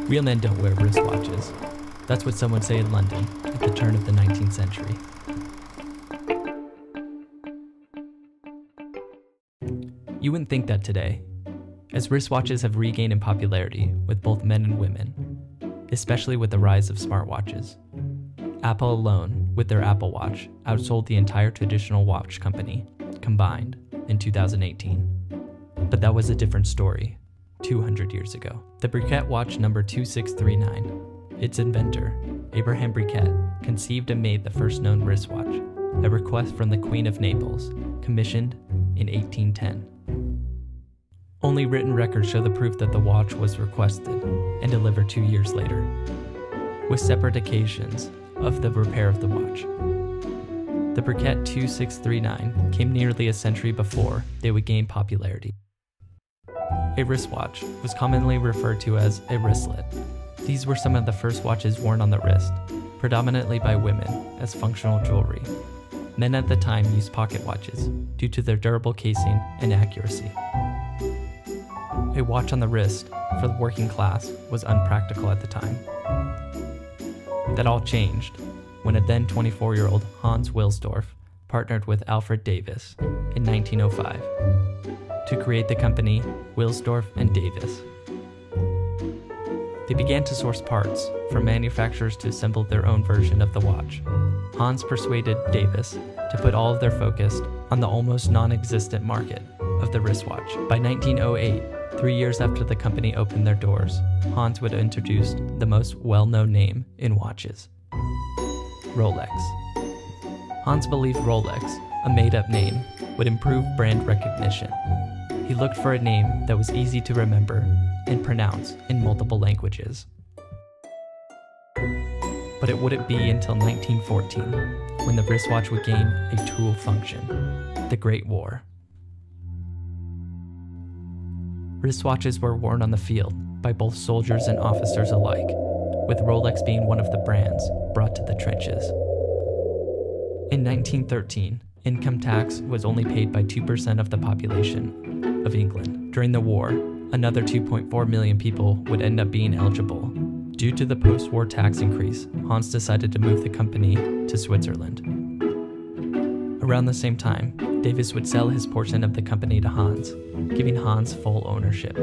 Real men don't wear wristwatches. That's what some would say in London at the turn of the 19th century. You wouldn't think that today, as wristwatches have regained in popularity with both men and women, especially with the rise of smartwatches. Apple alone, with their Apple Watch, outsold the entire traditional watch company, combined, in 2018. But that was a different story, 200 years ago. The Briquet watch number 2639. Its inventor, Abraham Briquet, conceived and made the first known wristwatch, a request from the Queen of Naples, commissioned in 1810. Only written records show the proof that the watch was requested and delivered 2 years later, with separate occasions of the repair of the watch. The Briquet 2639 came nearly a century before they would gain popularity. A wristwatch was commonly referred to as a wristlet. These were some of the first watches worn on the wrist, predominantly by women, as functional jewelry. Men at the time used pocket watches due to their durable casing and accuracy. A watch on the wrist for the working class was unpractical at the time. That all changed when a then 24-year-old Hans Wilsdorf partnered with Alfred Davis in 1905 to create the company Wilsdorf and Davis. They began to source parts from manufacturers to assemble their own version of the watch. Hans persuaded Davis to put all of their focus on the almost non-existent market of the wristwatch. By 1908, 3 years after the company opened their doors, Hans would introduce the most well-known name in watches, Rolex. Hans believed Rolex, a made-up name, would improve brand recognition. He looked for a name that was easy to remember and pronounce in multiple languages. But it wouldn't be until 1914 when the wristwatch would gain a dual function, the Great War. Wristwatches were worn on the field by both soldiers and officers alike, with Rolex being one of the brands brought to the trenches. In 1913, income tax was only paid by 2% of the population of England. During the war, another 2.4 million people would end up being eligible. Due to the post-war tax increase, Hans decided to move the company to Switzerland. Around the same time, Davis would sell his portion of the company to Hans, giving Hans full ownership.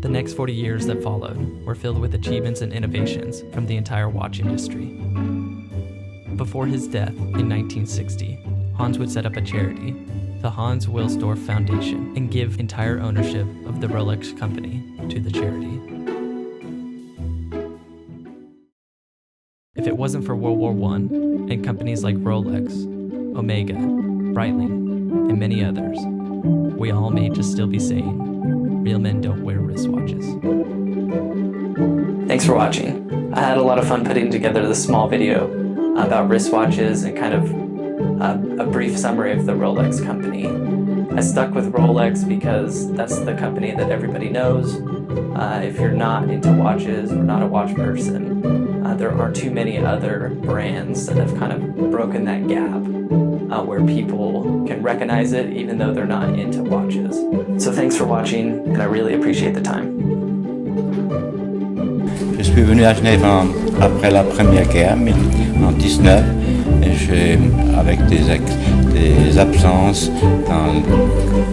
The next 40 years that followed were filled with achievements and innovations from the entire watch industry. Before his death in 1960, Hans would set up a charity, the Hans Wilsdorf Foundation, and give entire ownership of the Rolex company to the charity. If it wasn't for World War I and companies like Rolex, Omega, Breitling, and many others, we all may just still be saying, real men don't wear wristwatches. Thanks for watching. I had a lot of fun putting together this small video about wristwatches and kind of a brief summary of the Rolex company. I stuck with Rolex because that's the company that everybody knows. If you're not into watches or not a watch person, there aren't too many other brands that have kind of broken that gap where people can recognize it even though they're not into watches. So thanks for watching, and I really appreciate the time. Je suis venu à Genève après la Première Guerre, en 19, avec des absences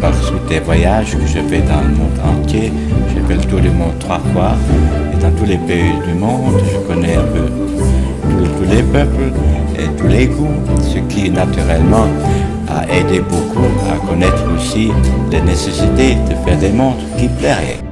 par des voyages que je fais dans le monde entier. J'ai fait le tour du monde 3 fois, et dans tous les pays du monde, je connais un peu tous les peuples et tous les goûts, ce qui naturellement a aidé beaucoup à connaître aussi les nécessités de faire des montres qui plairaient.